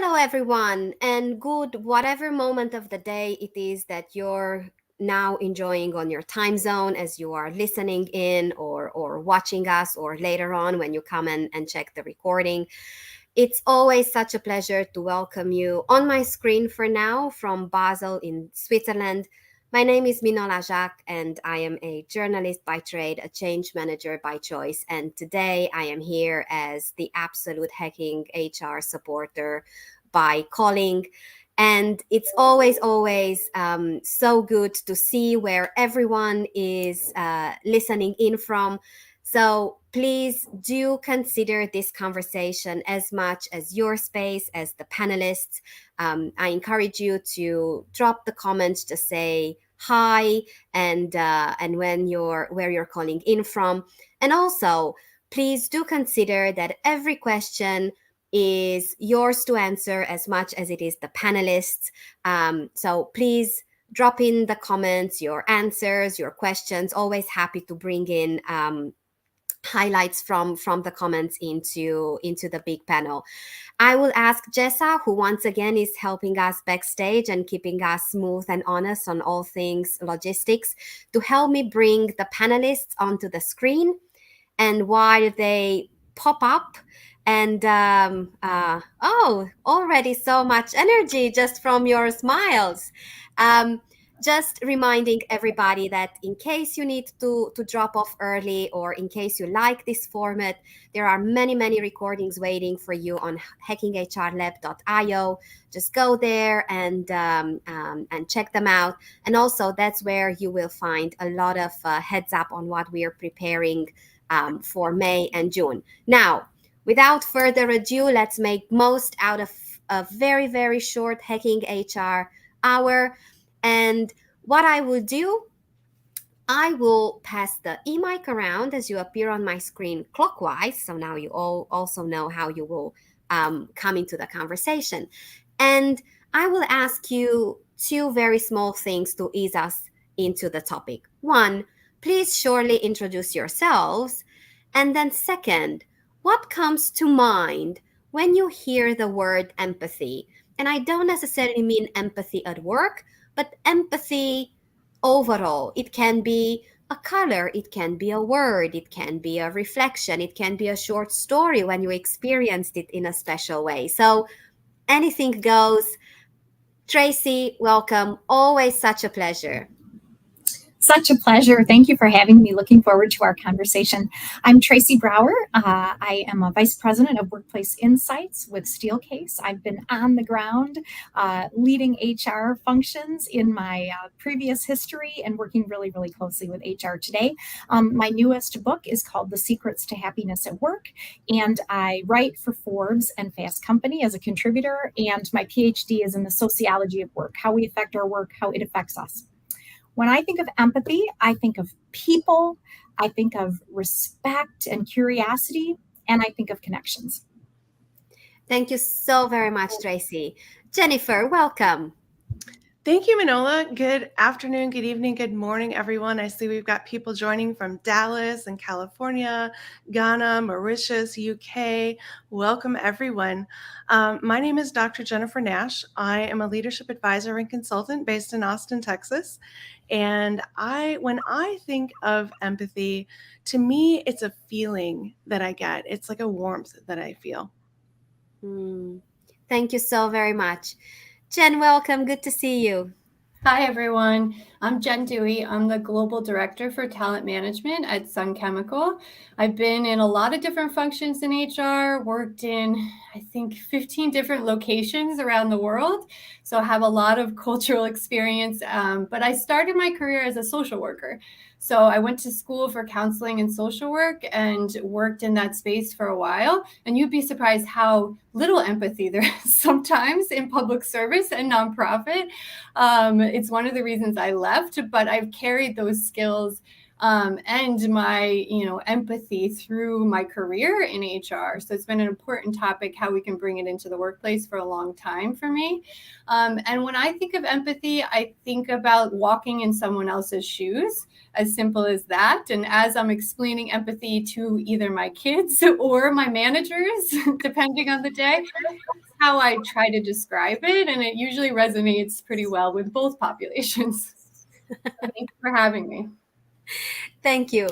Hello, everyone, and good whatever moment of the day it is that you're now enjoying on your time zone as you are listening in or watching us, or later on when you come and check the recording. It's always such a pleasure to welcome you on my screen for now from Basel in Switzerland. My name is Minola Jacques, and I am a journalist by trade, a change manager by choice. And today I am here as the absolute hacking HR supporter by calling. And it's always so good to see where everyone is listening in from. So please do consider this conversation as much as your space as the panelists. I encourage you to drop the comments to say hi and when you're where you're calling in from, and also please do consider that every question is yours to answer as much as it is the panelists. So please drop in the comments your answers, your questions. Always happy to bring in highlights from the comments into the big panel. I will ask Jessa, who once again is helping us backstage and keeping us smooth and honest on all things logistics, to help me bring the panelists onto the screen. And while they pop up, and already so much energy just from your smiles. Um, just reminding everybody that in case you need to drop off early, or in case you like this format, there are many recordings waiting for you on hackinghrlab.io. Just go there and check them out. And also that's where you will find a lot of heads up on what we are preparing for May and June. Now, without further ado, let's make most out of a very short Hacking HR hour. And what I will do, I will pass the e-mic around as you appear on my screen clockwise. So now you all also know how you will come into the conversation. And I will ask you two very small things to ease us into the topic. One, please surely introduce yourselves. And then second, what comes to mind when you hear the word empathy? And I don't necessarily mean empathy at work, but empathy overall. It can be a color, it can be a word, it can be a reflection, it can be a short story when you experienced it in a special way. So anything goes. Tracy, welcome. Always such a pleasure. Such a pleasure. Thank you for having me. Looking forward to our conversation. I'm Tracy Brower. I am a Vice President of Workplace Insights with Steelcase. I've been on the ground leading HR functions in my previous history and working really closely with HR today. My newest book is called The Secrets to Happiness at Work, and I write for Forbes and Fast Company as a contributor, and my PhD is in the sociology of work, how we affect our work, how it affects us. When I think of empathy, I think of people, I think of respect and curiosity, and I think of connections. Thank you so very much, Tracy. Jennifer, welcome. Thank you, Minola. Good afternoon, good evening, good morning, everyone. I see we've got people joining from Dallas and California, Ghana, Mauritius, UK. Welcome, everyone. My name is Dr. Jennifer Nash. I am a leadership advisor and consultant based in Austin, Texas. And when I think of empathy, to me, it's a feeling that I get. It's like a warmth that I feel. Thank you so very much. Jen, welcome. Good to see you. Hi, everyone. I'm Jen Dewey. I'm the Global Director for Talent Management at Sun Chemical. I've been in a lot of different functions in HR, worked in, I think, 15 different locations around the world. So I have a lot of cultural experience, but I started my career as a social worker. So I went to school for counseling and social work and worked in that space for a while. And you'd be surprised how little empathy there is sometimes in public service and nonprofit. It's one of the reasons I left, but I've carried those skills and my, empathy through my career in HR. So it's been an important topic, how we can bring it into the workplace for a long time for me. And when I think of empathy, I think about walking in someone else's shoes, as simple as that. And as I'm explaining empathy to either my kids or my managers, depending on the day, how I try to describe it. And it usually resonates pretty well with both populations. Thank you for having me. Thank you.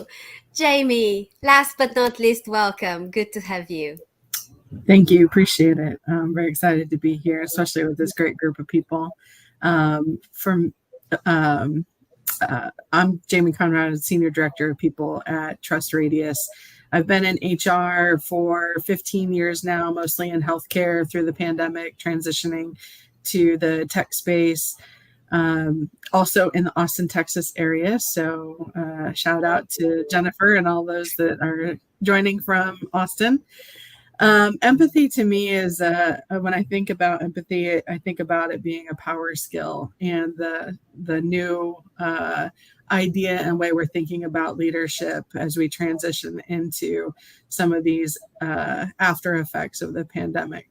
Jamie, last but not least, welcome. Good to have you. Thank you. Appreciate it. I'm very excited to be here, especially with this great group of people. From I'm Jamie Conrad, Senior Director of People at Trust Radius. I've been in HR for 15 years now, mostly in healthcare through the pandemic, transitioning to the tech space. Also in the Austin, Texas area. So shout out to Jennifer and all those that are joining from Austin. Empathy to me is when I think about empathy, I think about it being a power skill, and the new idea and way we're thinking about leadership as we transition into some of these after effects of the pandemic.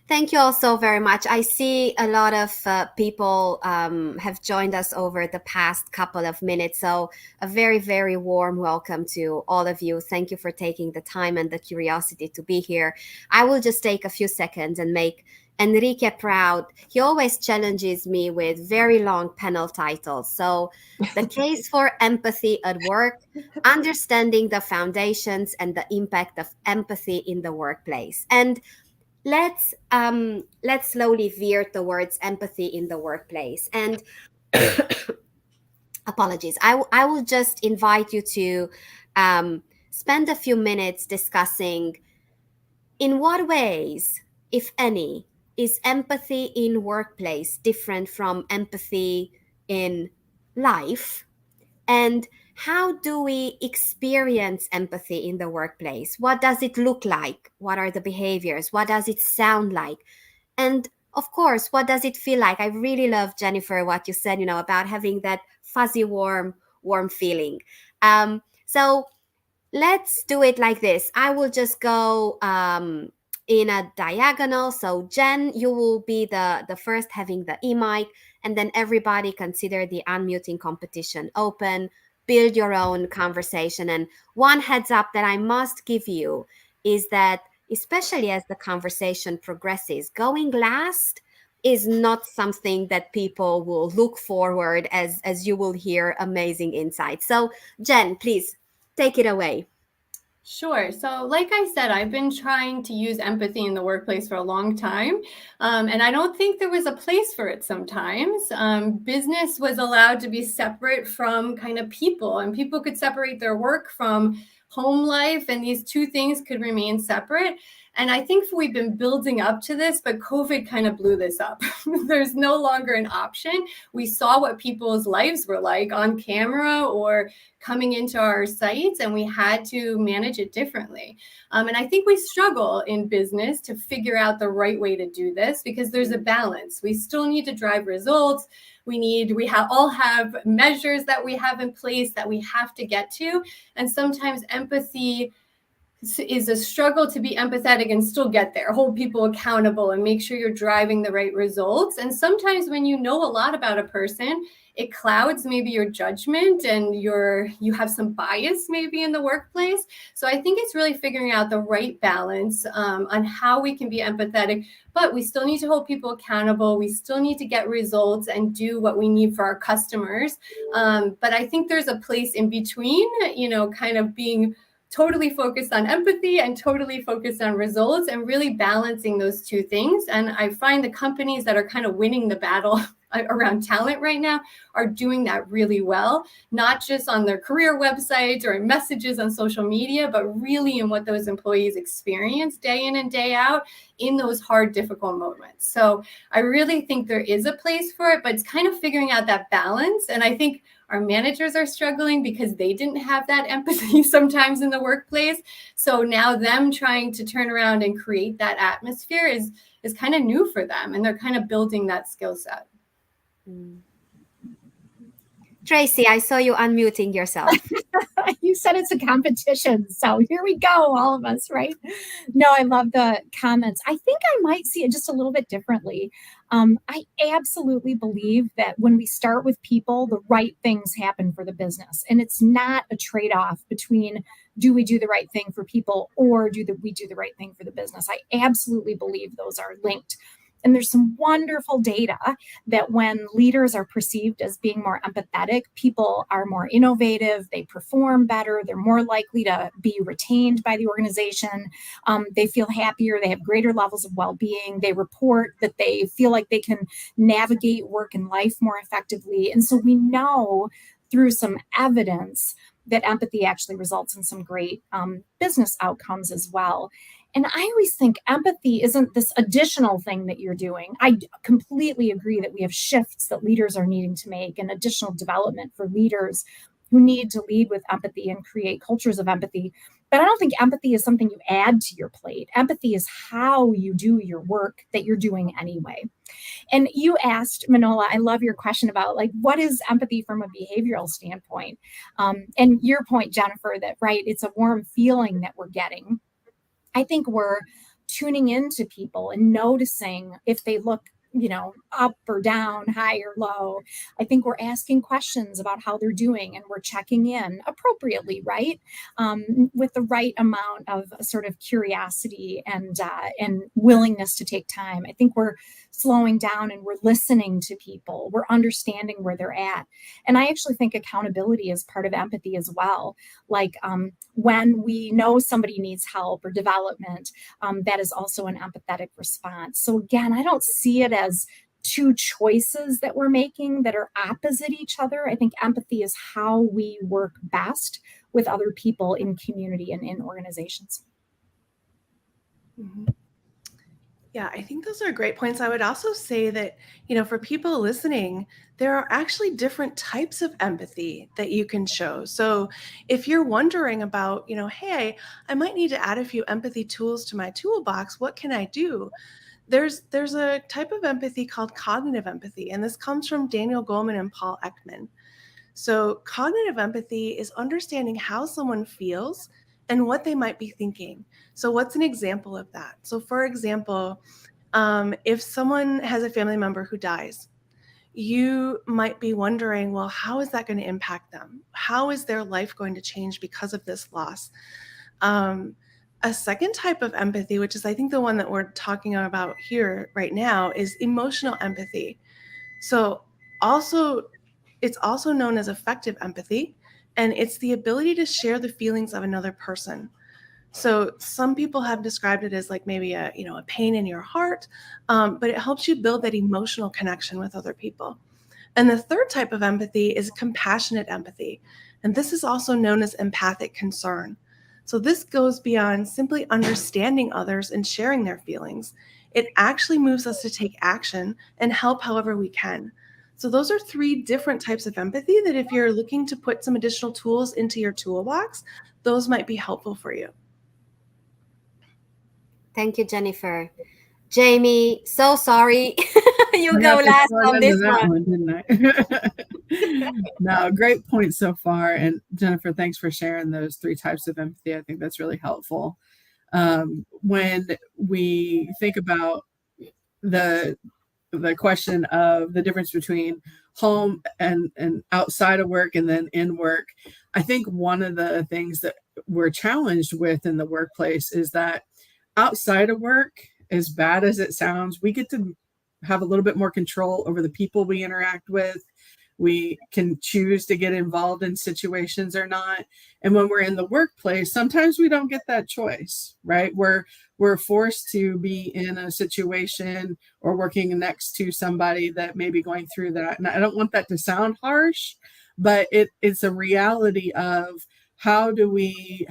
Thank you all so very much. I see a lot of people have joined us over the past couple of minutes. So a very, very warm welcome to all of you. Thank you for taking the time and the curiosity to be here. I will just take a few seconds and make Enrique proud. He always challenges me with very long panel titles. So the case for empathy at work, understanding the foundations and the impact of empathy in the workplace. And let's slowly veer towards empathy in the workplace. And apologies, I will just invite you to spend a few minutes discussing in what ways, if any, is empathy in workplace different from empathy in life, and how do we experience empathy in the workplace? What does it look like? What are the behaviors? What does it sound like? And of course, what does it feel like? I really love, Jennifer, what you said, about having that fuzzy, warm feeling. So let's do it like this. I will just go in a diagonal. So Jen, you will be the first having the e-mic, and then everybody consider the unmuting competition open, build your own conversation. And one heads up that I must give you is that, especially as the conversation progresses, going last is not something that people will look forward as you will hear amazing insights. So Jen, please take it away. Sure. So, like I said, I've been trying to use empathy in the workplace for a long time. And I don't think there was a place for it sometimes. Business was allowed to be separate from kind of people, and people could separate their work from home life, and these two things could remain separate. And I think we've been building up to this, but COVID kind of blew this up. There's no longer an option. We saw what people's lives were like on camera or coming into our sites, and we had to manage it differently. And I think we struggle in business to figure out the right way to do this, because there's a balance. We still need to drive results. All have measures that we have in place that we have to get to. And sometimes empathy is a struggle to be empathetic and still get there, hold people accountable and make sure you're driving the right results. And sometimes when you know a lot about a person, it clouds maybe your judgment, and you have some bias maybe in the workplace. So I think it's really figuring out the right balance on how we can be empathetic, but we still need to hold people accountable. We still need to get results and do what we need for our customers. But I think there's a place in between, kind of being totally focused on empathy and totally focused on results, and really balancing those two things. And I find the companies that are kind of winning the battle around talent right now are doing that really well, not just on their career websites or in messages on social media, but really in what those employees experience day in and day out in those hard, difficult moments. So I really think there is a place for it, but it's kind of figuring out that balance. And I think our managers are struggling because they didn't have that empathy sometimes in the workplace. So now them trying to turn around and create that atmosphere is kind of new for them, and they're kind of building that skill set. Tracy, I saw you unmuting yourself. You said it's a competition, so here we go, all of us, right? No, I love the comments. I think I might see it just a little bit differently. I absolutely believe that when we start with people, the right things happen for the business, and it's not a trade-off between do we do the right thing for people or we do the right thing for the business. I absolutely believe those are linked. And there's some wonderful data that when leaders are perceived as being more empathetic, people are more innovative, they perform better, they're more likely to be retained by the organization, they feel happier, they have greater levels of well-being, they report that they feel like they can navigate work and life more effectively. And so we know through some evidence that empathy actually results in some great business outcomes as well. And I always think empathy isn't this additional thing that you're doing. I completely agree that we have shifts that leaders are needing to make and additional development for leaders who need to lead with empathy and create cultures of empathy. But I don't think empathy is something you add to your plate. Empathy is how you do your work that you're doing anyway. And you asked, Manola, I love your question about like, what is empathy from a behavioral standpoint? And your point, Jennifer, that, right, it's a warm feeling that we're getting. I think we're tuning into people and noticing if they look, up or down, high or low. I think we're asking questions about how they're doing and we're checking in appropriately, right? With the right amount of sort of curiosity and willingness to take time. I think we're slowing down and we're listening to people. We're understanding where they're at. And I actually think accountability is part of empathy as well. Like when we know somebody needs help or development, that is also an empathetic response. So again, I don't see it as two choices that we're making that are opposite each other. I think empathy is how we work best with other people in community and in organizations. Mm-hmm. Yeah, I think those are great points. I would also say that, for people listening, there are actually different types of empathy that you can show. So if you're wondering about, hey, I might need to add a few empathy tools to my toolbox, what can I do? There's a type of empathy called cognitive empathy, and this comes from Daniel Goleman and Paul Ekman. So cognitive empathy is understanding how someone feels and what they might be thinking. So what's an example of that? So for example, if someone has a family member who dies, you might be wondering, well, how is that going to impact them? How is their life going to change because of this loss? A second type of empathy, which is I think the one that we're talking about here right now, is emotional empathy. So it's also known as affective empathy, and it's the ability to share the feelings of another person. So some people have described it as like maybe a pain in your heart, but it helps you build that emotional connection with other people. And the third type of empathy is compassionate empathy, and this is also known as empathic concern. So this goes beyond simply understanding others and sharing their feelings. It actually moves us to take action and help however we can. So those are three different types of empathy that if you're looking to put some additional tools into your toolbox, those might be helpful for you. Thank you, Jennifer. Jamie, so sorry. You go last on this one. Didn't I? No, great point so far. And Jennifer, thanks for sharing those three types of empathy. I think that's really helpful. When we think about the question of the difference between home and outside of work and then in work, I think one of the things that we're challenged with in the workplace is that outside of work, as bad as it sounds, we get to have a little bit more control over the people we interact with. We can choose to get involved in situations or not. And when we're in the workplace, sometimes we don't get that choice, right? We're forced to be in a situation or working next to somebody that may be going through that. And I don't want that to sound harsh, but it's a reality of how do we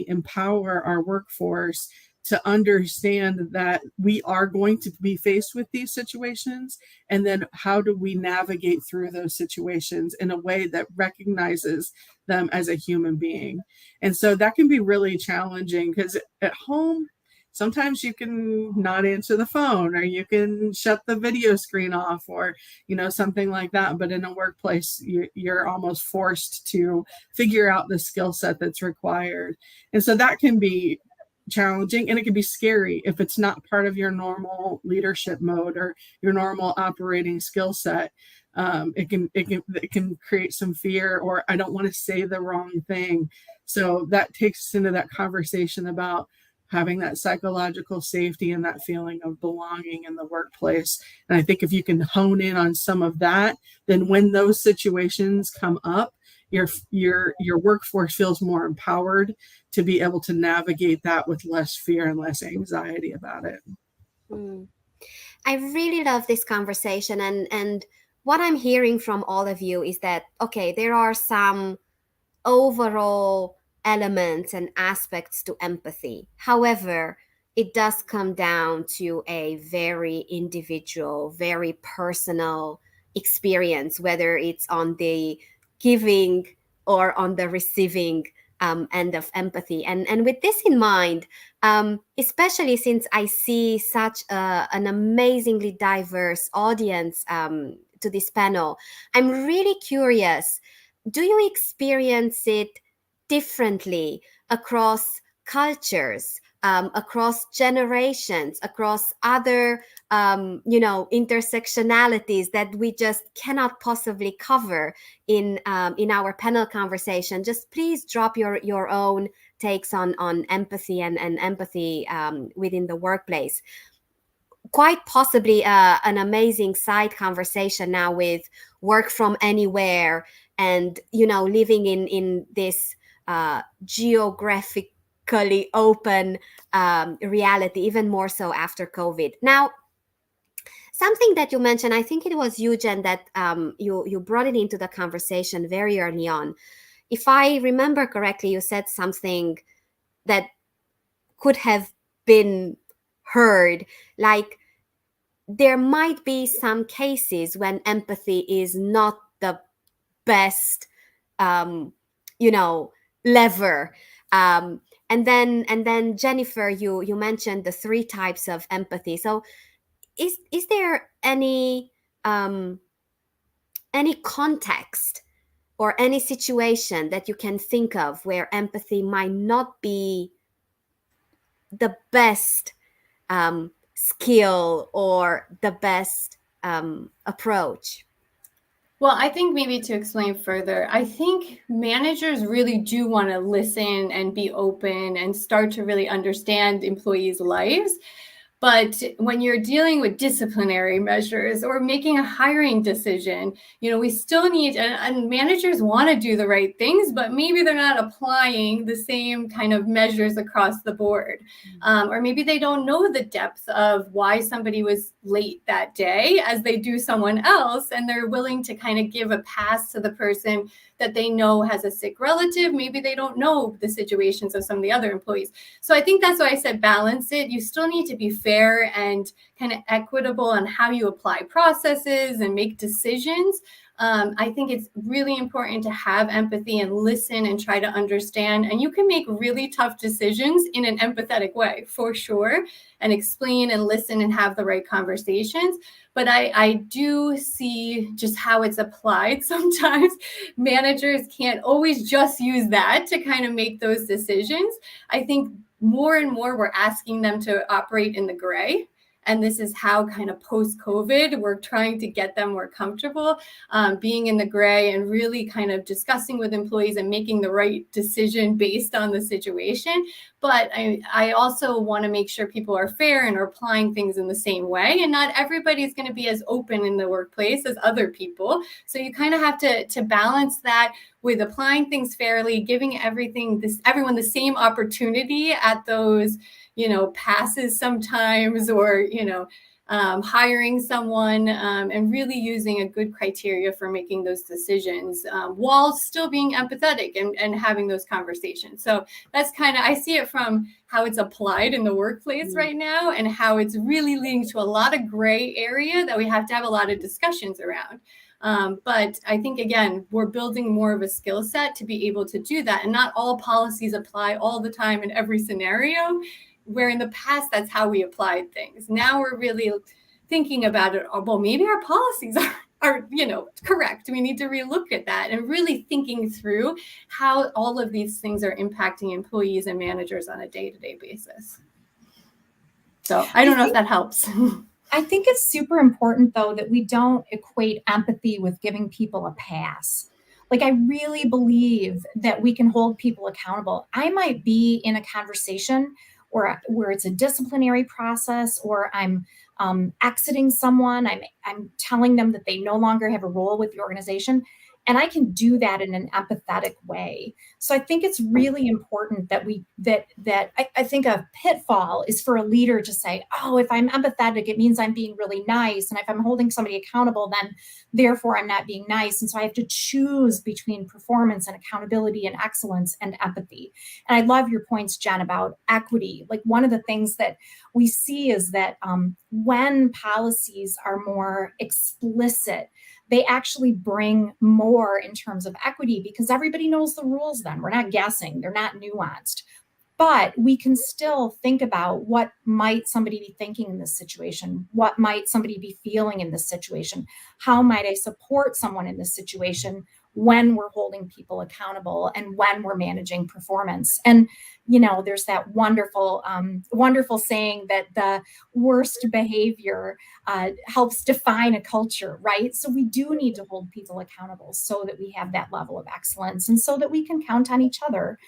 empower our workforce to understand that we are going to be faced with these situations, and then how do we navigate through those situations in a way that recognizes them as a human being. And so that can be really challenging because at home, sometimes you can not answer the phone, or you can shut the video screen off, or something like that. But in a workplace, you're almost forced to figure out the skill set that's required. And so that can be challenging, and it can be scary if it's not part of your normal leadership mode or your normal operating skill set. It can create some fear, or I don't want to say the wrong thing. So that takes us into that conversation about having that psychological safety and that feeling of belonging in the workplace. And I think if you can hone in on some of that, then when those situations come up, your workforce feels more empowered to be able to navigate that with less fear and less anxiety about it. Mm. I really love this conversation, and what I'm hearing from all of you is that, okay, there are some overall elements and aspects to empathy. However, it does come down to a very individual, very personal experience, whether it's on the giving or on the receiving end of empathy. And with this in mind, especially since I see such an amazingly diverse audience to this panel, I'm really curious, do you experience it differently across cultures, across generations, across other intersectionalities that we just cannot possibly cover in our panel conversation? Just please drop your own takes on empathy and empathy within the workplace. Quite possibly an amazing side conversation now with work from anywhere, and living in this geographically open reality, even more so after COVID. Now, something that you mentioned, I think it was you, Jen, that you brought it into the conversation very early on. If I remember correctly, you said something that could have been heard, like there might be some cases when empathy is not the best lever. And then Jennifer, you mentioned the three types of empathy. So is there any context or any situation that you can think of where empathy might not be the best skill or the best approach? Well, I think maybe to explain further, I think managers really do want to listen and be open and start to really understand employees' lives. But when you're dealing with disciplinary measures or making a hiring decision, we still need, and managers want to do the right things, but maybe they're not applying the same kind of measures across the board. Or maybe they don't know the depth of why somebody was late that day as they do someone else, and they're willing to kind of give a pass to the person that they know has a sick relative. Maybe they don't know the situations of some of the other employees. So I think that's why I said balance it. You still need to be fair and kind of equitable on how you apply processes and make decisions. I think it's really important to have empathy and listen and try to understand. And you can make really tough decisions in an empathetic way, for sure, and explain and listen and have the right conversations. But I do see just how it's applied. Sometimes managers can't always just use that to kind of make those decisions. I think more and more we're asking them to operate in the gray. And this is how kind of post-COVID, we're trying to get them more comfortable being in the gray and really kind of discussing with employees and making the right decision based on the situation. But I also want to make sure people are fair and are applying things in the same way. And not everybody's going to be as open in the workplace as other people. So you kind of have to balance that with applying things fairly, giving everyone the same opportunity at those passes sometimes, or hiring someone, and really using a good criteria for making those decisions while still being empathetic and having those conversations. So that's kind of, I see it from how it's applied in the workplace right now, and how it's really leading to a lot of gray area that we have to have a lot of discussions around. But I think, again, we're building more of a skill set to be able to do that. And not all policies apply all the time in every scenario. where in the past, that's how we applied things. Now we're really thinking about it. Oh, well, maybe our policies are correct. We need to relook at that and really thinking through how all of these things are impacting employees and managers on a day-to-day basis. So I don't know if that helps. I think it's super important, though, that we don't equate empathy with giving people a pass. Like, I really believe that we can hold people accountable. I might be in a conversation where it's a disciplinary process, or I'm exiting someone, I'm telling them that they no longer have a role with the organization, and I can do that in an empathetic way. So I think it's really important that I think a pitfall is for a leader to say, oh, if I'm empathetic, it means I'm being really nice. And if I'm holding somebody accountable, then therefore I'm not being nice. And so I have to choose between performance and accountability and excellence and empathy. And I love your points, Jen, about equity. Like, one of the things that we see is that when policies are more explicit, they actually bring more in terms of equity, because everybody knows the rules then. We're not guessing, they're not nuanced. But we can still think about what might somebody be thinking in this situation? What might somebody be feeling in this situation? How might I support someone in this situation when we're holding people accountable and when we're managing performance? And, there's that wonderful saying that the worst behavior helps define a culture, right? So we do need to hold people accountable so that we have that level of excellence and so that we can count on each other.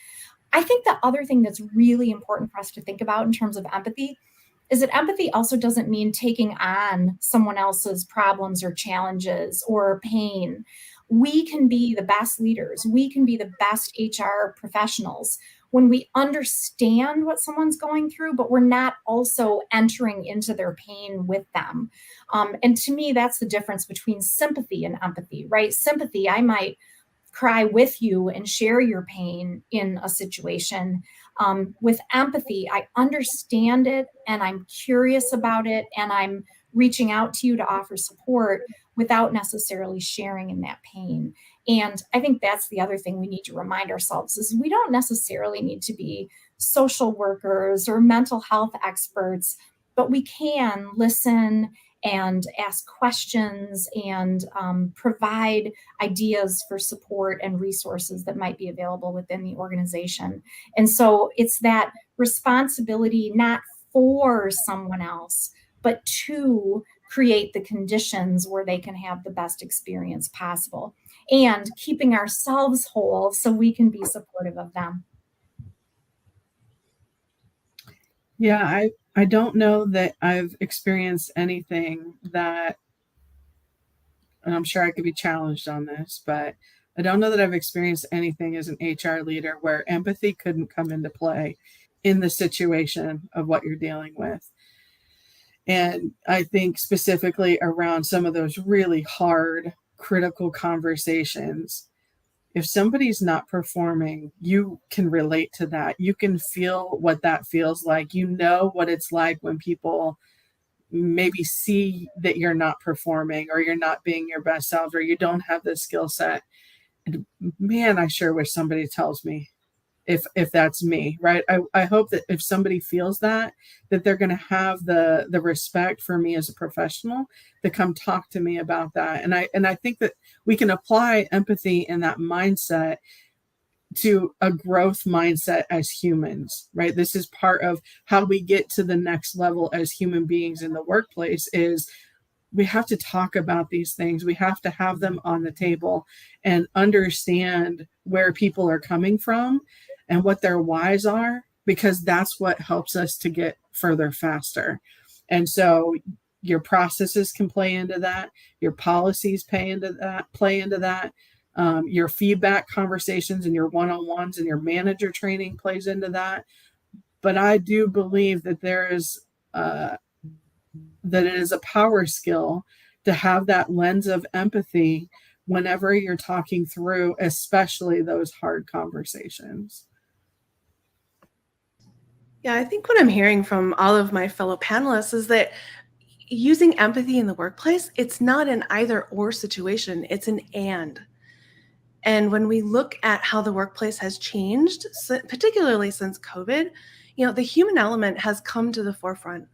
I think the other thing that's really important for us to think about in terms of empathy is that empathy also doesn't mean taking on someone else's problems or challenges or pain. We can be the best leaders. We can be the best HR professionals when we understand what someone's going through, but we're not also entering into their pain with them. And to me, that's the difference between sympathy and empathy, right? Sympathy, I might cry with you and share your pain in a situation. With empathy, I understand it and I'm curious about it and I'm reaching out to you to offer support without necessarily sharing in that pain. And I think that's the other thing we need to remind ourselves is we don't necessarily need to be social workers or mental health experts, but we can listen and ask questions and provide ideas for support and resources that might be available within the organization. And so it's that responsibility not for someone else, but to create the conditions where they can have the best experience possible and keeping ourselves whole so we can be supportive of them. Yeah, I don't know that I've experienced anything that, and I'm sure I could be challenged on this, but I don't know that I've experienced anything as an HR leader where empathy couldn't come into play in the situation of what you're dealing with. And I think specifically around some of those really hard, critical conversations, if somebody's not performing, you can relate to that. You can feel what that feels like. You know what it's like when people maybe see that you're not performing or you're not being your best self or you don't have the skill set. And man, I sure wish somebody tells me if that's me, right? I hope that if somebody feels that they're going to have the respect for me as a professional to come talk to me about that. And I think that we can apply empathy in that mindset to a growth mindset as humans, right? This is part of how we get to the next level as human beings in the workplace is we have to talk about these things. We have to have them on the table and understand where people are coming from and what their whys are, because that's what helps us to get further faster. And so your processes can play into that. Your policies play into that. Your feedback conversations and your one-on-ones and your manager training plays into that. But I do believe that that it is a power skill to have that lens of empathy whenever you're talking through, especially those hard conversations. Yeah, I think what I'm hearing from all of my fellow panelists is that using empathy in the workplace, it's not an either or situation, it's an and. And when we look at how the workplace has changed, particularly since COVID, the human element has come to the forefront.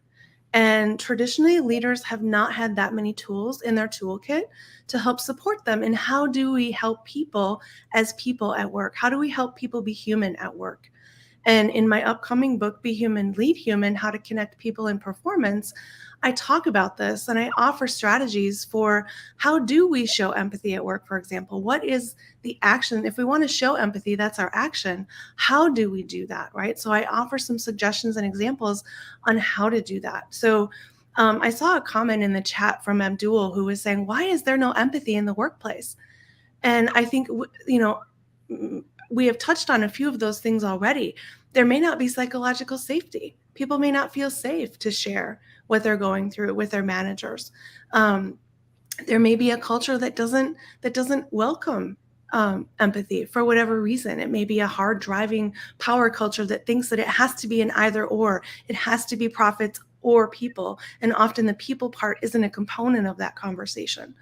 And traditionally, leaders have not had that many tools in their toolkit to help support them. And how do we help people as people at work? How do we help people be human at work? And in my upcoming book, Be Human, Lead Human, How to Connect People in Performance, I talk about this and I offer strategies for how do we show empathy at work, for example. What is the action? If we want to show empathy, that's our action. How do we do that, right? So I offer some suggestions and examples on how to do that. So I saw a comment in the chat from Abdul who was saying, why is there no empathy in the workplace? And I think, we have touched on a few of those things already. There may not be psychological safety. People may not feel safe to share what they're going through with their managers. There may be a culture that doesn't welcome empathy for whatever reason. It may be a hard driving power culture that thinks that it has to be an either or. It has to be profits or people. And often the people part isn't a component of that conversation.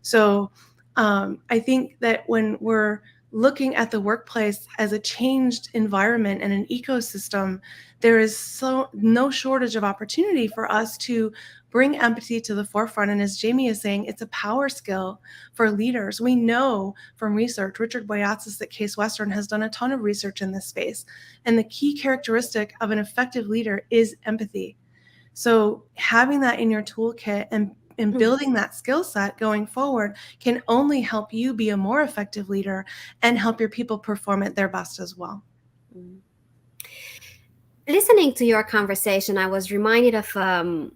So I think that when we're looking at the workplace as a changed environment and an ecosystem, there is no shortage of opportunity for us to bring empathy to the forefront. And as Jamie is saying, it's a power skill for leaders. We know from research, Richard Boyatzis at Case Western has done a ton of research in this space. And the key characteristic of an effective leader is empathy. So having that in your toolkit and building that skill set going forward can only help you be a more effective leader and help your people perform at their best as well. Listening to your conversation, I was reminded of a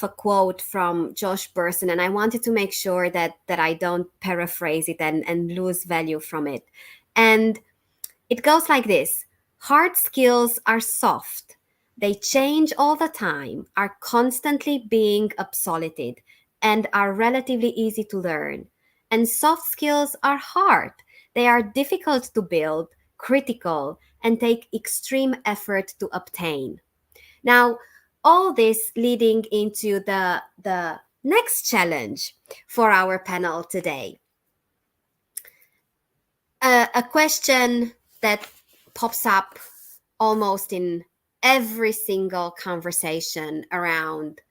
quote from Josh Bersin, and I wanted to make sure that I don't paraphrase it and lose value from it. And it goes like this: hard skills are soft. They change all the time, are constantly being obsoleted, and are relatively easy to learn. And soft skills are hard. They are difficult to build, critical, and take extreme effort to obtain. Now, all this leading into the next challenge for our panel today. A question that pops up almost in every single conversation around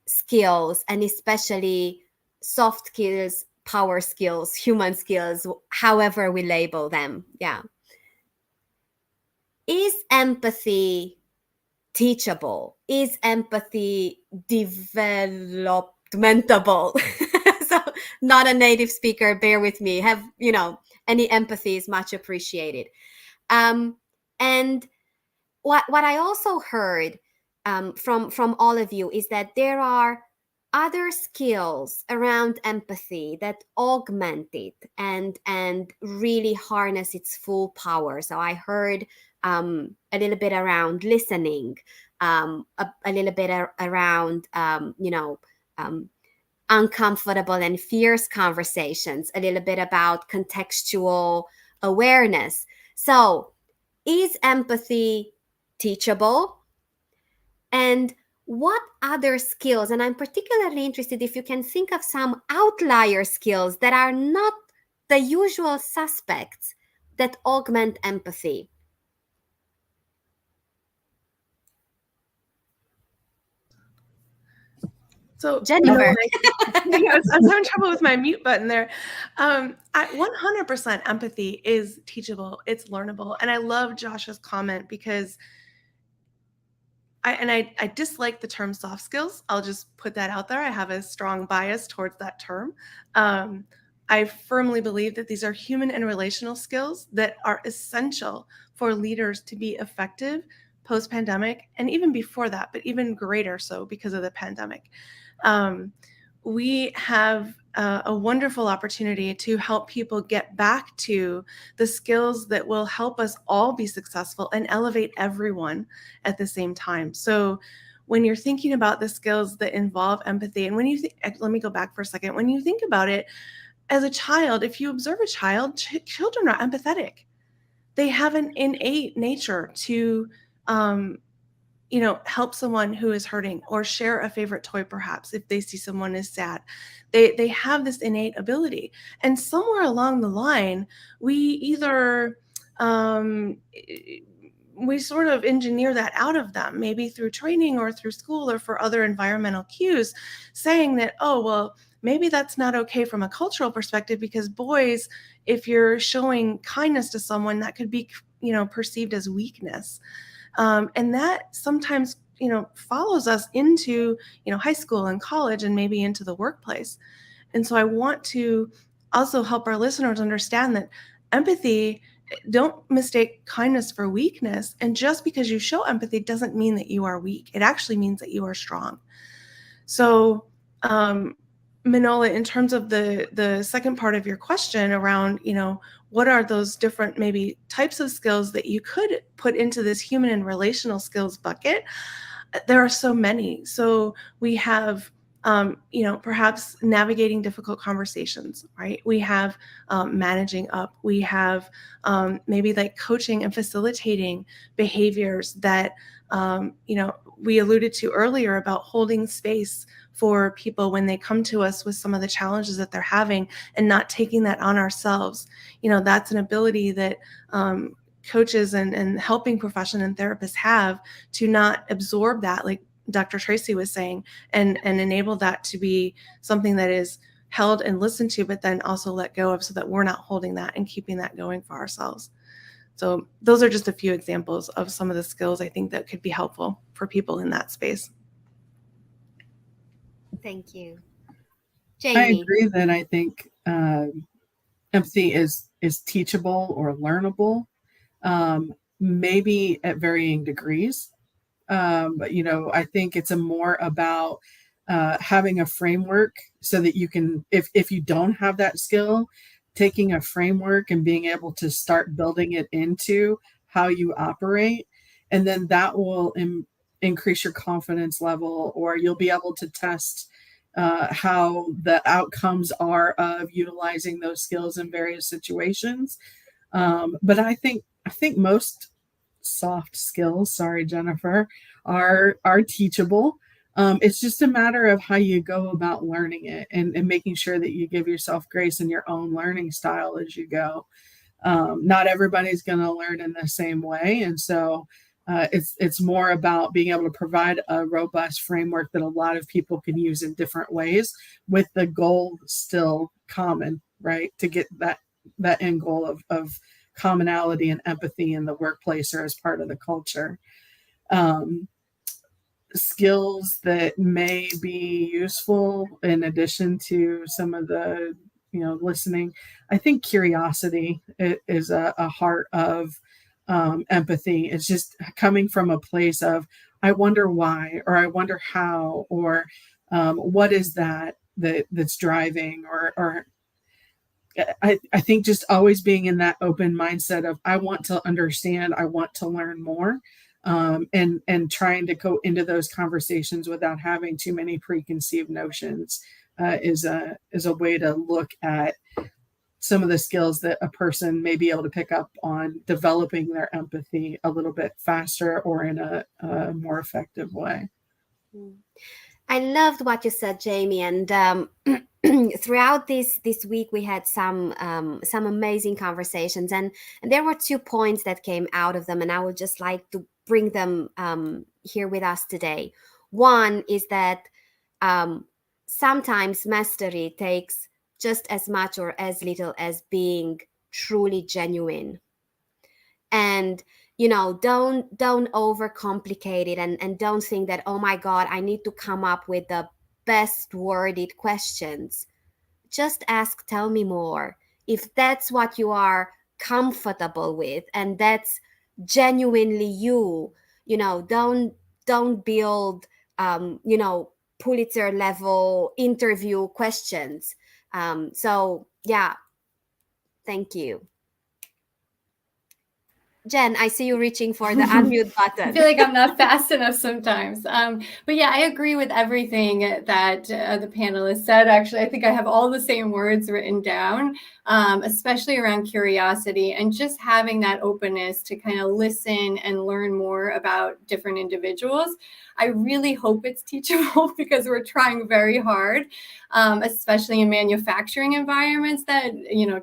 skills, and especially soft skills, power skills, human skills, however we label them. Yeah. Is empathy teachable? Is empathy developmentable? So, not a native speaker, bear with me. Any empathy is much appreciated. And what I also heard from all of you is that there are other skills around empathy that augment it and really harness its full power. So I heard a little bit around listening, a little bit around uncomfortable and fierce conversations, a little bit about contextual awareness. So, is empathy teachable? And what other skills, and I'm particularly interested if you can think of some outlier skills that are not the usual suspects that augment empathy? So, Jennifer. I was having trouble with my mute button there. 100% empathy is teachable. It's learnable. And I love Josh's comment because I dislike the term soft skills. I'll just put that out there. I have a strong bias towards that term. I firmly believe that these are human and relational skills that are essential for leaders to be effective post-pandemic, and even before that, but even greater so because of the pandemic. We have a wonderful opportunity to help people get back to the skills that will help us all be successful and elevate everyone at the same time. So when you're thinking about the skills that involve empathy, and when you let me go back for a second. When you think about it, as a child, if you observe a child, children are empathetic. They have an innate nature to help someone who is hurting, or share a favorite toy, perhaps, if they see someone is sad. They have this innate ability. And somewhere along the line, we either we sort of engineer that out of them, maybe through training or through school or for other environmental cues, saying that, oh, well, maybe that's not okay from a cultural perspective, because boys, if you're showing kindness to someone, that could be, perceived as weakness. And that sometimes, follows us into, high school and college and maybe into the workplace. And so I want to also help our listeners understand that empathy, don't mistake kindness for weakness. And just because you show empathy doesn't mean that you are weak. It actually means that you are strong. So, Manola, in terms of the second part of your question around, what are those different maybe types of skills that you could put into this human and relational skills bucket? There are so many. So we have, perhaps navigating difficult conversations, right? We have managing up. We have maybe like coaching and facilitating behaviors that, we alluded to earlier about holding space for people when they come to us with some of the challenges that they're having and not taking that on ourselves. That's an ability that coaches and helping profession and therapists have, to not absorb that, like Dr. Tracy was saying, and enable that to be something that is held and listened to, but then also let go of, so that we're not holding that and keeping that going for ourselves. So those are just a few examples of some of the skills I think that could be helpful for people in that space. Thank you. I Jamie. agree that I think empathy is teachable or learnable, maybe at varying degrees. But I think it's more about having a framework, so that you can, if you don't have that skill, taking a framework and being able to start building it into how you operate, and then that will increase your confidence level, or you'll be able to test how the outcomes are of utilizing those skills in various situations. But I think most soft skills, sorry Jennifer, are teachable. It's just a matter of how you go about learning it, and making sure that you give yourself grace in your own learning style as you go. Not everybody's going to learn in the same way, and so it's more about being able to provide a robust framework that a lot of people can use in different ways, with the goal still common, right? To get that end goal of commonality and empathy in the workplace or as part of the culture. Skills that may be useful in addition to some of the, listening. I think curiosity is a heart of empathy. It's just coming from a place of, I wonder why, or I wonder how, or what is that's driving, or I think just always being in that open mindset of, I want to understand, I want to learn more, and trying to go into those conversations without having too many preconceived notions is a way to look at some of the skills that a person may be able to pick up on developing their empathy a little bit faster or in a more effective way. I loved what you said, Jamie, and throughout this week we had some amazing conversations, and there were 2 points that came out of them, and I would just like to bring them here with us today. One is that sometimes mastery takes just as much or as little as being truly genuine. And don't overcomplicate it, and don't think that, oh my God, I need to come up with the best worded questions. Just ask, tell me more. If that's what you are comfortable with, and that's genuinely you, don't build Pulitzer level interview questions. So yeah, thank you. Jen, I see you reaching for the unmute button. I feel like I'm not fast enough sometimes. But yeah, I agree with everything that the panelists said. Actually, I think I have all the same words written down, especially around curiosity and just having that openness to kind of listen and learn more about different individuals. I really hope it's teachable, because we're trying very hard, especially in manufacturing environments that,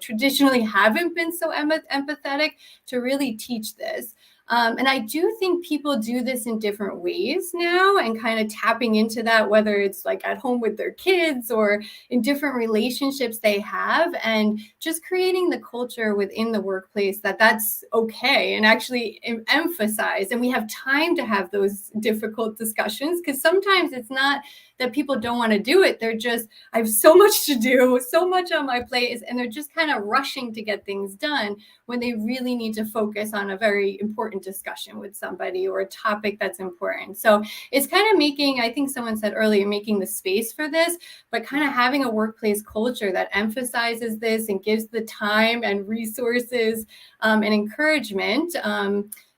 traditionally haven't been so empathetic, to really teach this. And I do think people do this in different ways now, and kind of tapping into that, whether it's like at home with their kids or in different relationships they have, and just creating the culture within the workplace that that's okay, and actually emphasize. And we have time to have those difficult discussions, because sometimes it's not that people don't want to do it. They're just, I have so much to do, so much on my plate, and they're just kind of rushing to get things done when they really need to focus on a very important discussion with somebody or a topic that's important. So it's kind of making, I think someone said earlier, making the space for this, but kind of having a workplace culture that emphasizes this and gives the time and resources and encouragement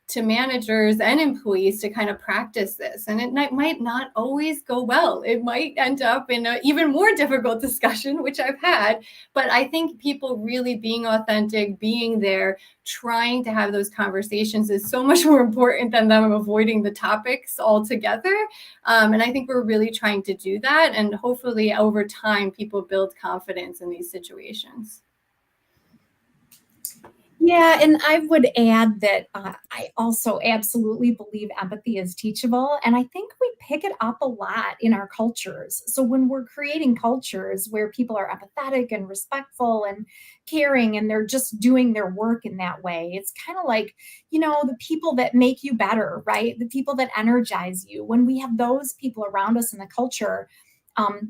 to managers and employees to kind of practice this. And it might not always go well. It might end up in an even more difficult discussion, which I've had. But I think people really being authentic, being there, trying to have those conversations is so much more important than them avoiding the topics altogether. And I think we're really trying to do that. And hopefully over time, people build confidence in these situations. Yeah, and I would add that I also absolutely believe empathy is teachable. And I think we pick it up a lot in our cultures. So when we're creating cultures where people are empathetic and respectful and caring, and they're just doing their work in that way, it's kind of like, the people that make you better, right? The people that energize you. When we have those people around us in the culture,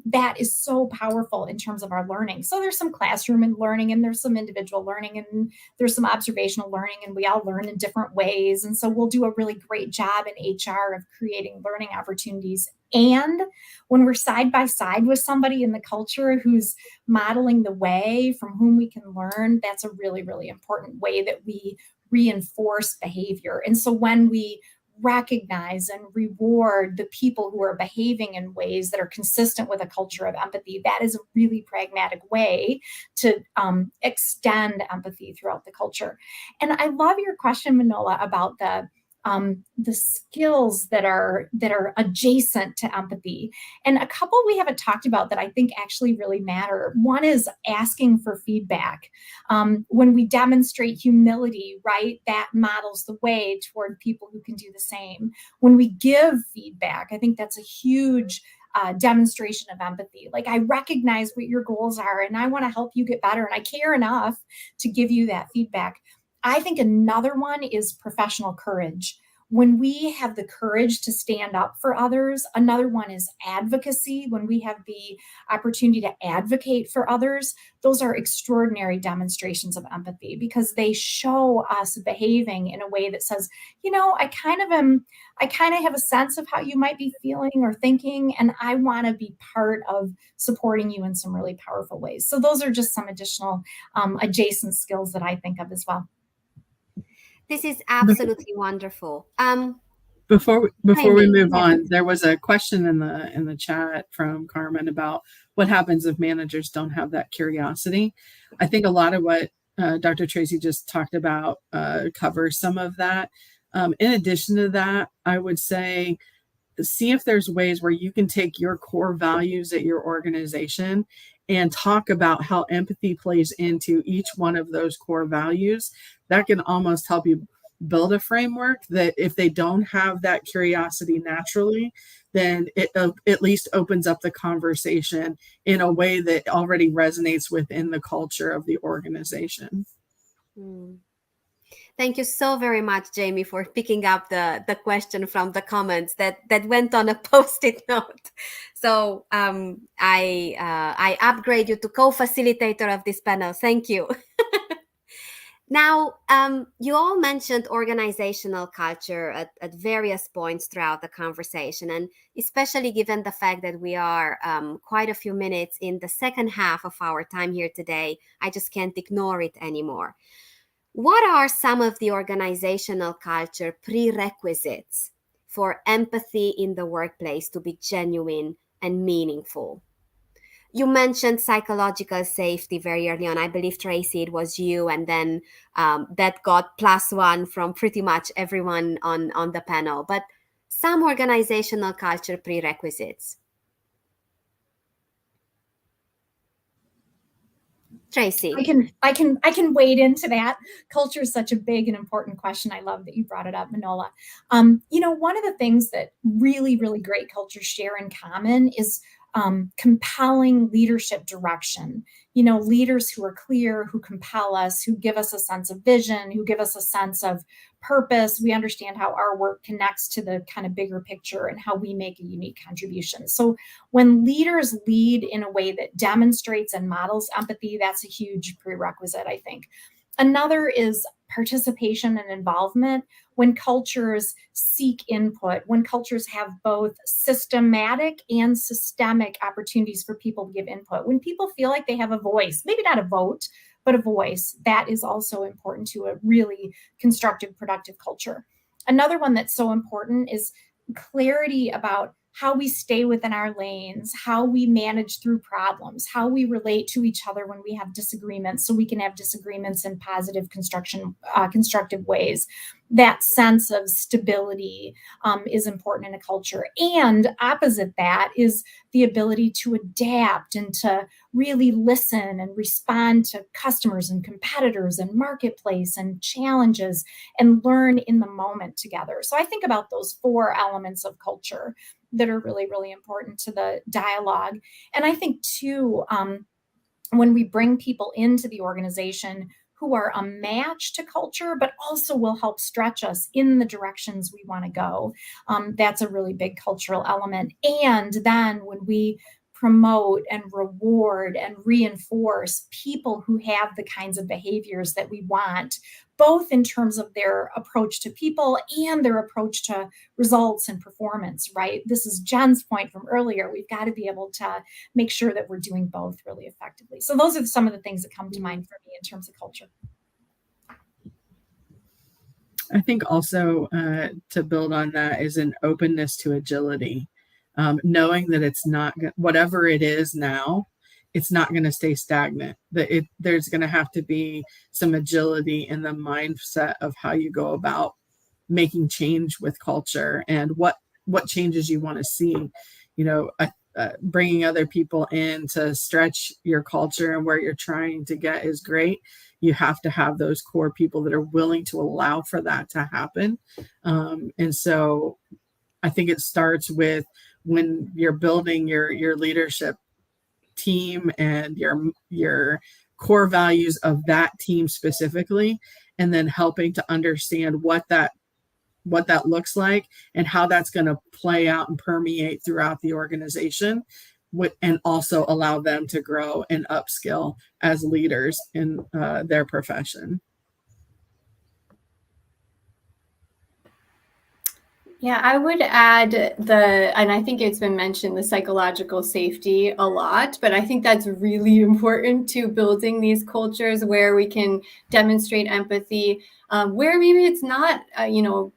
that is so powerful in terms of our learning. So there's some classroom and learning, and there's some individual learning, and there's some observational learning, and we all learn in different ways. And so we'll do a really great job in HR of creating learning opportunities. And when we're side by side with somebody in the culture who's modeling the way from whom we can learn, that's a really, really important way that we reinforce behavior. And so when we recognize and reward the people who are behaving in ways that are consistent with a culture of empathy, that is a really pragmatic way to extend empathy throughout the culture. And I love your question, Manola, about the skills that are adjacent to empathy. And a couple we haven't talked about that I think actually really matter. One is asking for feedback. When we demonstrate humility, right, that models the way toward people who can do the same. When we give feedback, I think that's a huge demonstration of empathy. Like, I recognize what your goals are, and I want to help you get better, and I care enough to give you that feedback. I think another one is professional courage. When we have the courage to stand up for others. Another one is advocacy. When we have the opportunity to advocate for others, those are extraordinary demonstrations of empathy, because they show us behaving in a way that says, I kind of have a sense of how you might be feeling or thinking, and I want to be part of supporting you in some really powerful ways. So those are just some additional adjacent skills that I think of as well. This is absolutely wonderful. Before we move yeah. on, there was a question in the chat from Carmen about what happens if managers don't have that curiosity. I think a lot of what Dr. Tracy just talked about covers some of that. In addition to that, I would say, see if there's ways where you can take your core values at your organization and talk about how empathy plays into each one of those core values. That can almost help you build a framework that if they don't have that curiosity naturally, then it at least opens up the conversation in a way that already resonates within the culture of the organization. Thank you so very much, Jamie, for picking up the question from the comments that went on a Post-it note. So I upgrade you to co-facilitator of this panel. Thank you. Now, you all mentioned organizational culture at various points throughout the conversation, and especially given the fact that we are quite a few minutes in the second half of our time here today, I just can't ignore it anymore. What are some of the organizational culture prerequisites for empathy in the workplace to be genuine and meaningful? You mentioned psychological safety very early on. I believe, Tracy, it was you, and then that got +1 from pretty much everyone on the panel. But some organizational culture prerequisites. Tracy. I can wade into that. Culture is such a big and important question. I love that you brought it up, Manola. One of the things that really, really great cultures share in common is compelling leadership direction. Leaders who are clear, who compel us, who give us a sense of vision, who give us a sense of purpose. We understand how our work connects to the kind of bigger picture and how we make a unique contribution. So when leaders lead in a way that demonstrates and models empathy, that's a huge prerequisite, I think. Another is participation and involvement. When cultures seek input, when cultures have both systematic and systemic opportunities for people to give input, when people feel like they have a voice, maybe not a vote, but a voice, that is also important to a really constructive, productive culture. Another one that's so important is clarity about how we stay within our lanes, how we manage through problems, how we relate to each other when we have disagreements, so we can have disagreements in positive constructive ways. That sense of stability is important in a culture. And opposite that is the ability to adapt and to really listen and respond to customers and competitors and marketplace and challenges and learn in the moment together. So I think about those 4 elements of culture that are really, really important to the dialogue. And I think too, when we bring people into the organization who are a match to culture, but also will help stretch us in the directions we want to go, that's a really big cultural element. And then when we promote and reward and reinforce people who have the kinds of behaviors that we want, both in terms of their approach to people and their approach to results and performance, right? This is Jen's point from earlier. We've got to be able to make sure that we're doing both really effectively. So those are some of the things that come to mind for me in terms of culture. I think also to build on that is an openness to agility, knowing that it's not whatever it is now, it's not going to stay stagnant. There's going to have to be some agility in the mindset of how you go about making change with culture and what changes you want to see. Bringing other people in to stretch your culture and where you're trying to get is great. You have to have those core people that are willing to allow for that to happen. And so I think it starts with when you're building your leadership team and your core values of that team specifically, and then helping to understand what that looks like and how that's going to play out and permeate throughout the organization, and also allow them to grow and upskill as leaders in their profession. Yeah, I would add and I think it's been mentioned, the psychological safety a lot, but I think that's really important to building these cultures where we can demonstrate empathy, where maybe it's not,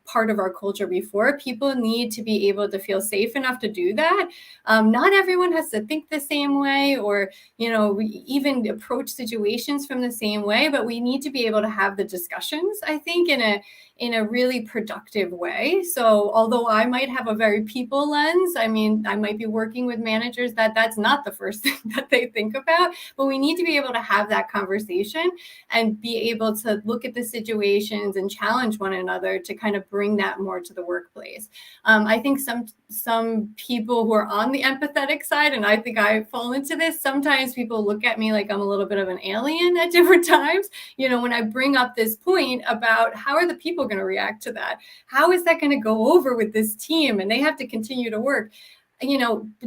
part of our culture before. People need to be able to feel safe enough to do that. Not everyone has to think the same way or, even approach situations from the same way, but we need to be able to have the discussions, I think, in a really productive way. So although I might have a very people lens, I might be working with managers that's not the first thing that they think about, but we need to be able to have that conversation and be able to look at the situations and challenge one another to kind of bring that more to the workplace. I think some people who are on the empathetic side, and I think I fall into this, sometimes people look at me like I'm a little bit of an alien at different times. When I bring up this point about how are the people going to react to that? How is that going to go over with this team? And they have to continue to work.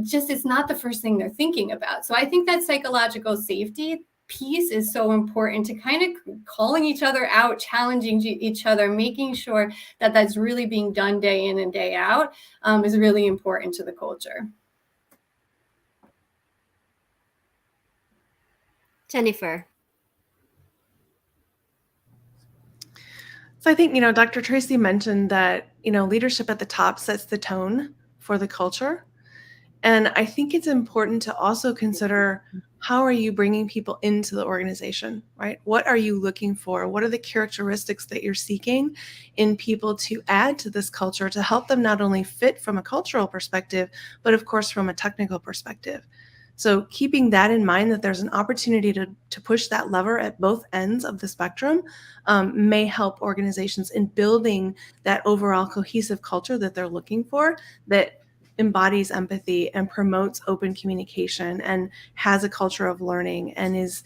Just it's not the first thing they're thinking about. So I think that psychological safety piece is so important to kind of calling each other out, challenging each other, making sure that that's really being done day in and day out is really important to the culture. Jennifer. So I think, Dr. Tracy mentioned that, leadership at the top sets the tone for the culture. And I think it's important to also consider, how are you bringing people into the organization, right? What are you looking for? What are the characteristics that you're seeking in people to add to this culture to help them not only fit from a cultural perspective, but of course from a technical perspective? So keeping that in mind, that there's an opportunity to push that lever at both ends of the spectrum, may help organizations in building that overall cohesive culture that they're looking for, that embodies empathy and promotes open communication and has a culture of learning and is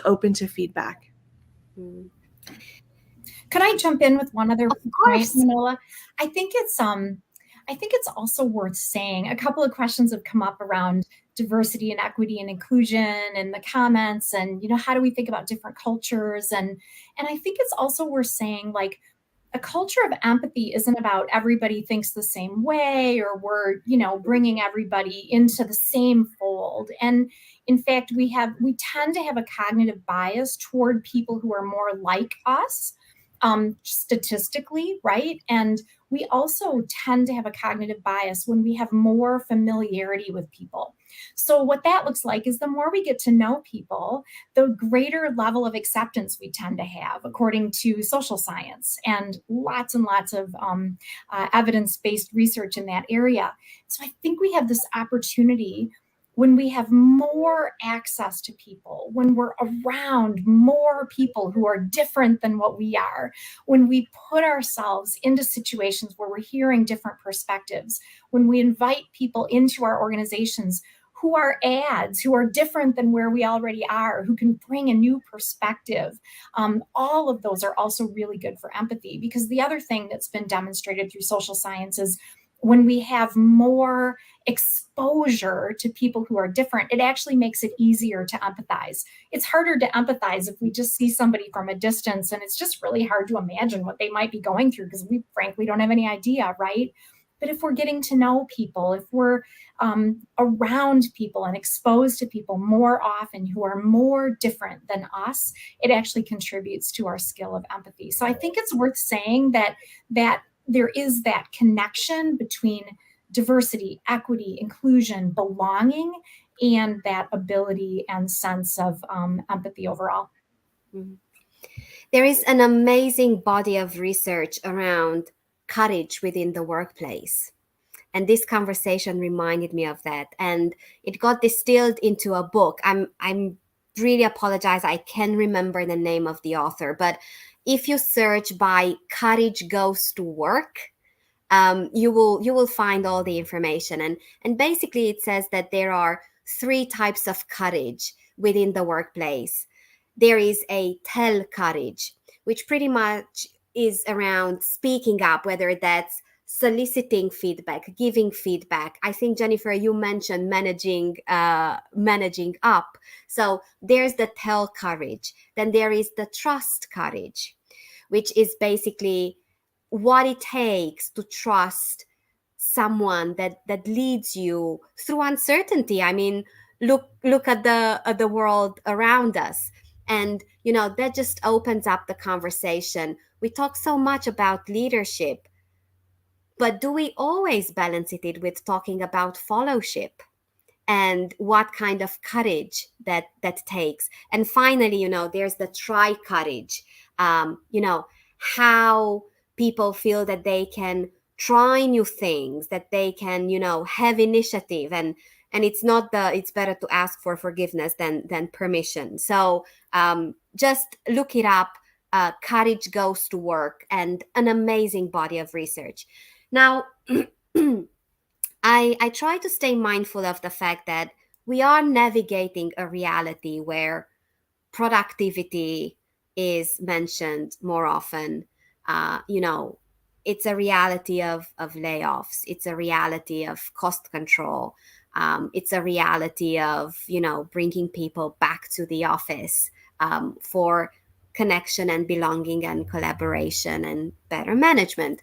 open to feedback. Mm. Could I jump in with one other Of point, course. Manola? I think it's also worth saying, a couple of questions have come up around diversity and equity and inclusion in the comments, and how do we think about different cultures, and I think it's also worth saying, like, a culture of empathy isn't about everybody thinks the same way, or we're bringing everybody into the same fold. And in fact, we tend to have a cognitive bias toward people who are more like us, statistically, right? And we also tend to have a cognitive bias when we have more familiarity with people. So what that looks like is the more we get to know people, the greater level of acceptance we tend to have, according to social science and lots of evidence-based research in that area. So I think we have this opportunity, when we have more access to people, when we're around more people who are different than what we are, when we put ourselves into situations where we're hearing different perspectives, when we invite people into our organizations who are ads, who are different than where we already are, who can bring a new perspective. All of those are also really good for empathy, because the other thing that's been demonstrated through social science is when we have more exposure to people who are different, it actually makes it easier to empathize. It's harder to empathize if we just see somebody from a distance, and it's just really hard to imagine what they might be going through, because we frankly don't have any idea, right? But if we're getting to know people, if we're around people and exposed to people more often who are more different than us, it actually contributes to our skill of empathy. So I think it's worth saying that there is that connection between diversity, equity, inclusion, belonging, and that ability and sense of empathy overall. Mm-hmm. There is an amazing body of research around courage within the workplace. And this conversation reminded me of that. And it got distilled into a book. I'm really apologize. I can't remember the name of the author, but if you search by Courage Goes to Work, you will find all the information. And basically it says that there are three types of courage within the workplace. There is a tell courage, which pretty much is around speaking up, whether that's soliciting feedback, giving feedback. I think, Jennifer, you mentioned managing up. So there's the tell courage. Then there is the trust courage, which is basically what it takes to trust someone that leads you through uncertainty. I mean, look at the world around us, and that just opens up the conversation. We talk so much about leadership, but do we always balance it with talking about fellowship and what kind of courage that takes? And finally, there's the try courage. How people feel that they can try new things, that they can have initiative, and it's better to ask for forgiveness than permission. So just look it up. Courage Goes to Work, and an amazing body of research. Now I try to stay mindful of the fact that we are navigating a reality where productivity is mentioned more often. It's a reality of layoffs. It's a reality of cost control. It's a reality of bringing people back to the office for connection and belonging and collaboration and better management.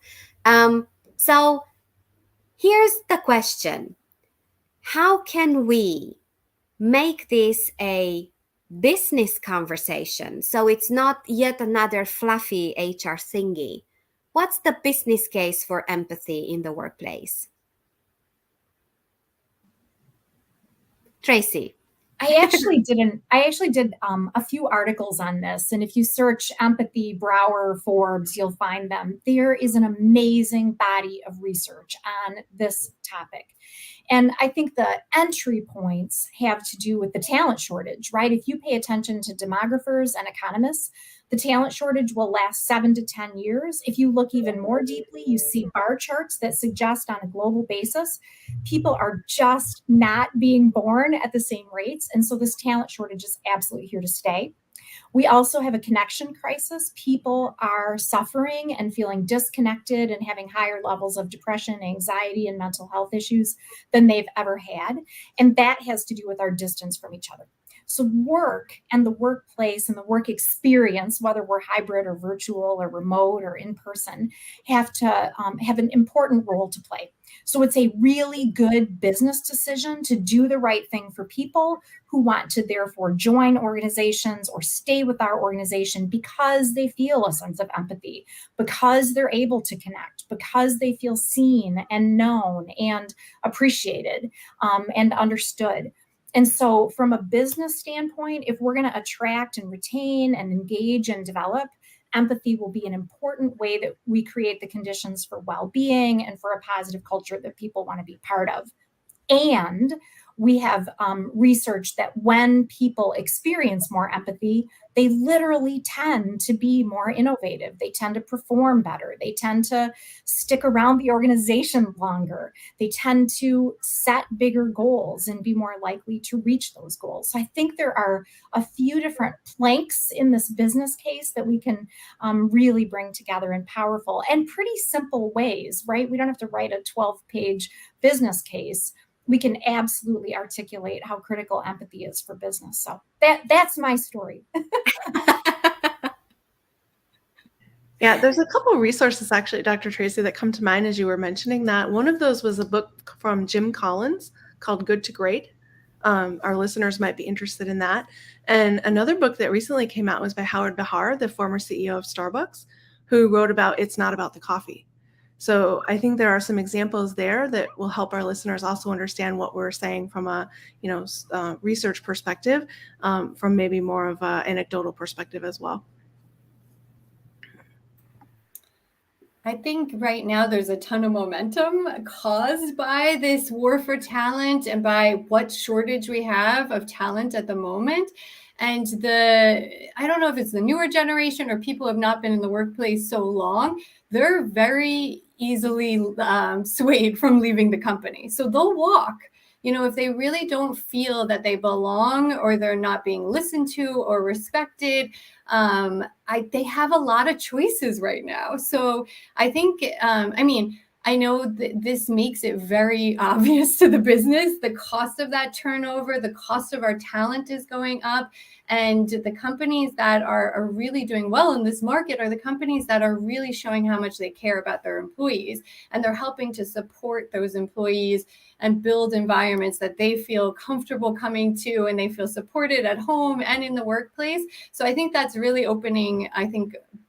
So here's the question: how can we make this a business conversation so it's not yet another fluffy HR thingy? What's the business case for empathy in the workplace? Tracy. I actually did a few articles on this, and if you search empathy, Brower, Forbes, you'll find them. There is an amazing body of research on this topic. And I think the entry points have to do with the talent shortage, right? If you pay attention to demographers and economists, the talent shortage will last 7 to 10 years. If you look even more deeply, you see bar charts that suggest on a global basis, people are just not being born at the same rates. And so this talent shortage is absolutely here to stay. We also have a connection crisis. People are suffering and feeling disconnected and having higher levels of depression, anxiety, and mental health issues than they've ever had. And that has to do with our distance from each other. So, work and the workplace and the work experience, whether we're hybrid or virtual or remote or in person, have to have an important role to play. So, it's a really good business decision to do the right thing for people who want to therefore join organizations or stay with our organization because they feel a sense of empathy, because they're able to connect, because they feel seen and known and appreciated and understood. And so, from a business standpoint, if we're going to attract and retain and engage and develop, empathy will be an important way that we create the conditions for well-being and for a positive culture that people want to be part of. And we have research that when people experience more empathy, they literally tend to be more innovative. They tend to perform better. They tend to stick around the organization longer. They tend to set bigger goals and be more likely to reach those goals. So I think there are a few different planks in this business case that we can really bring together in powerful and pretty simple ways, right? We don't have to write a 12-page business case. We can absolutely articulate how critical empathy is for business. So that's my story. Yeah, there's a couple of resources actually, Dr. Tracy, that come to mind as you were mentioning that. One of those was a book from Jim Collins called Good to Great. Our listeners might be interested in that. And another book that recently came out was by Howard Behar, the former CEO of Starbucks, who wrote about It's Not About the Coffee. So I think there are some examples there that will help our listeners also understand what we're saying from a research perspective, from maybe more of an anecdotal perspective as well. I think right now there's a ton of momentum caused by this war for talent and by what shortage we have of talent at the moment. And I don't know if it's the newer generation or people who have not been in the workplace so long, they're very easily swayed from leaving the company. So they'll walk. If they really don't feel that they belong or they're not being listened to or respected, they have a lot of choices right now. So I think, I know that this makes it very obvious to the business. The cost of that turnover, the cost of our talent is going up. And the companies that are really doing well in this market are the companies that are really showing how much they care about their employees. And they're helping to support those employees and build environments that they feel comfortable coming to and they feel supported at home and in the workplace. So I think that's really opening,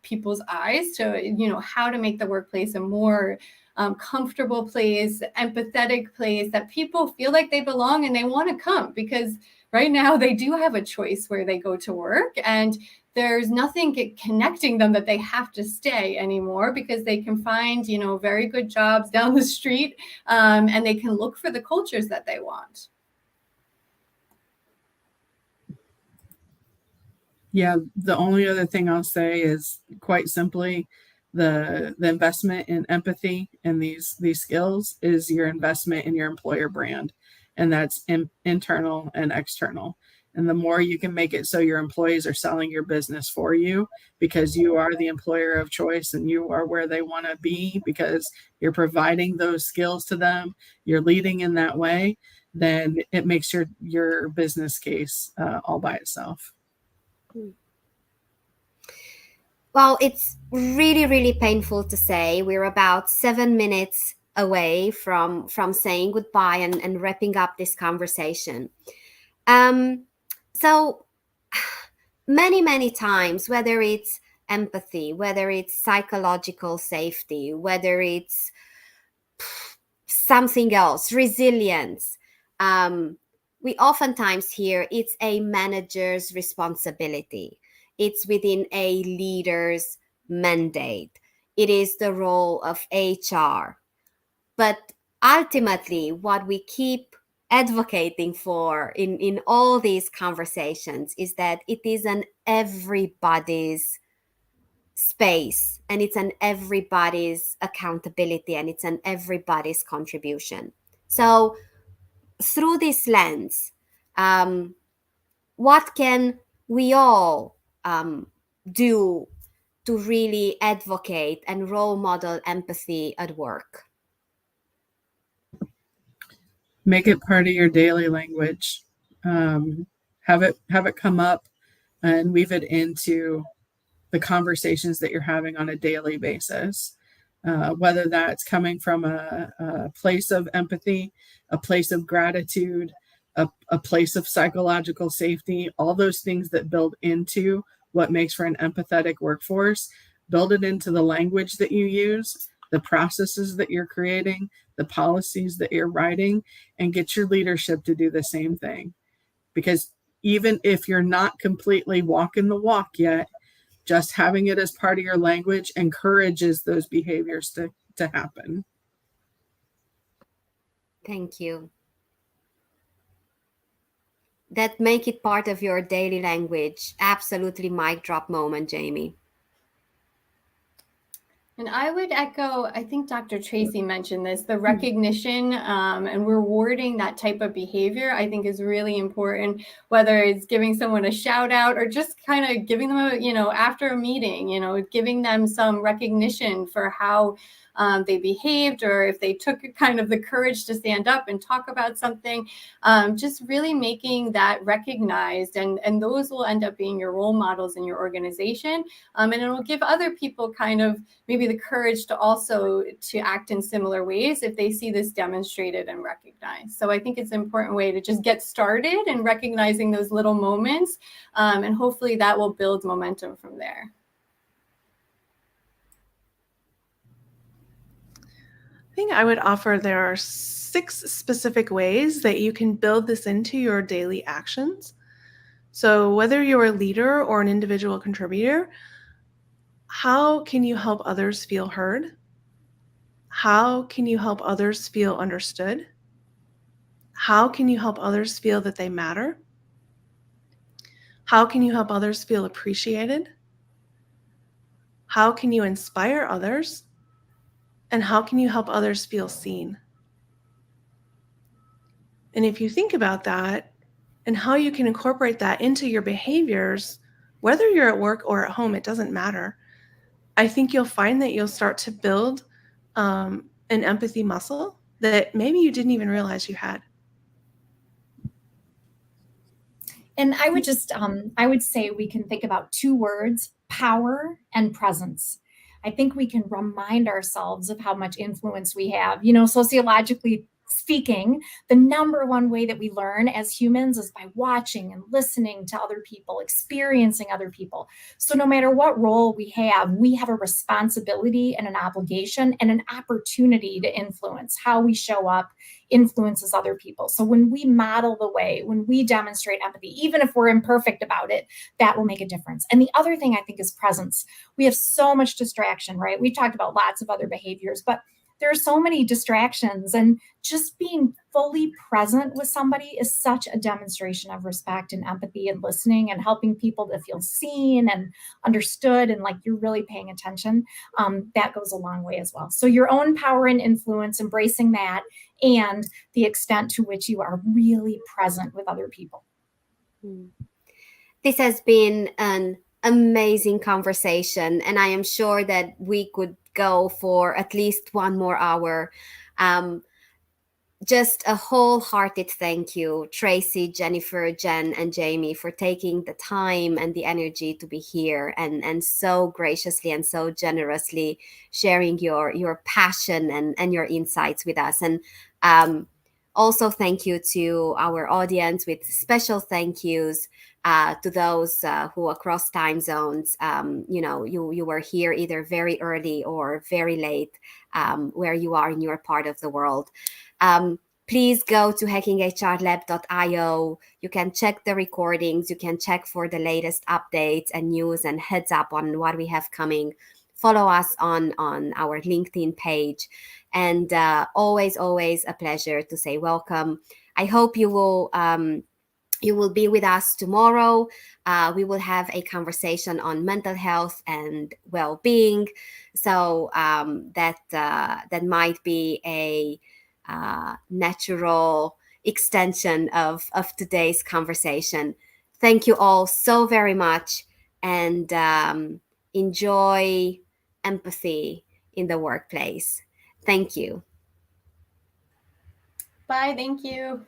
people's eyes to, how to make the workplace a more comfortable place, empathetic place that people feel like they belong and they want to come, because right now they do have a choice where they go to work and there's nothing connecting them that they have to stay anymore, because they can find, very good jobs down the street, and they can look for the cultures that they want. Yeah, the only other thing I'll say is quite simply the investment in empathy and these skills is your investment in your employer brand, and that's internal and external. And the more you can make it so your employees are selling your business for you because you are the employer of choice and you are where they want to be because you're providing those skills to them, you're leading in that way, then it makes your business case all by itself. Well, it's really, really painful to say we're about 7 minutes away from saying goodbye and wrapping up this conversation. So many times, whether it's empathy, whether it's psychological safety, whether it's something else, resilience, we oftentimes hear it's a manager's responsibility. It's within a leader's mandate. It is the role of HR. But ultimately, what we keep advocating for in all these conversations is that it is an everybody's space, and it's an everybody's accountability, and it's an everybody's contribution. So through this lens, what can we all do to really advocate and role model empathy at work? Make it part of your daily language. Have it come up and weave it into the conversations that you're having on a daily basis. Whether that's coming from a place of empathy, a place of gratitude, a place of psychological safety, all those things that build into what makes for an empathetic workforce, build it into the language that you use, the processes that you're creating, the policies that you're writing, and get your leadership to do the same thing. Because even if you're not completely walking the walk yet, just having it as part of your language encourages those behaviors to happen. Thank you. That make it part of your daily language. Absolutely mic drop moment, Jamie. And I would echo, I think Dr. Tracy mentioned this, the recognition and rewarding that type of behavior, I think is really important, whether it's giving someone a shout out or just kind of giving them after a meeting, giving them some recognition for how they behaved, or if they took kind of the courage to stand up and talk about something, just really making that recognized. And those will end up being your role models in your organization. And it will give other people kind of maybe the courage to also to act in similar ways if they see this demonstrated and recognized. So I think it's an important way to just get started and recognizing those little moments. And hopefully that will build momentum from there. I think I would offer there are 6 specific ways that you can build this into your daily actions. So whether you're a leader or an individual contributor, how can you help others feel heard? How can you help others feel understood? How can you help others feel that they matter? How can you help others feel appreciated? How can you inspire others? And how can you help others feel seen? And if you think about that and how you can incorporate that into your behaviors, whether you're at work or at home, it doesn't matter. I think you'll find that you'll start to build an empathy muscle that maybe you didn't even realize you had. And I would just, I would say we can think about 2 words, power and presence. I think we can remind ourselves of how much influence we have. Sociologically speaking, the number one way that we learn as humans is by watching and listening to other people, experiencing other people. So no matter what role we have a responsibility and an obligation and an opportunity to influence how we show up, influences other people. So when we model the way, when we demonstrate empathy, even if we're imperfect about it, that will make a difference. And the other thing I think is presence. We have so much distraction, right? We talked about lots of other behaviors, but there are so many distractions, and just being fully present with somebody is such a demonstration of respect and empathy and listening and helping people to feel seen and understood and like you're really paying attention. That goes a long way as well. So your own power and influence, embracing that, and the extent to which you are really present with other people. This has been an amazing conversation, and I am sure that we could go for at least 1 more hour. Just a wholehearted thank you, Tracy, Jennifer, Jen, and Jamie, for taking the time and the energy to be here and so graciously and so generously sharing your passion and your insights with us. And also thank you to our audience, with special thank yous to those who across time zones, you were here either very early or very late, where you are in your part of the world. Please go to hackinghrlab.io. You can check the recordings. You can check for the latest updates and news and heads up on what we have coming. follow us on our LinkedIn page. And always a pleasure to say welcome. I hope you will be with us tomorrow. We will have a conversation on mental health and well-being. So that might be a natural extension of today's conversation. Thank you all so very much, and enjoy empathy in the workplace. Thank you. Bye. Thank you.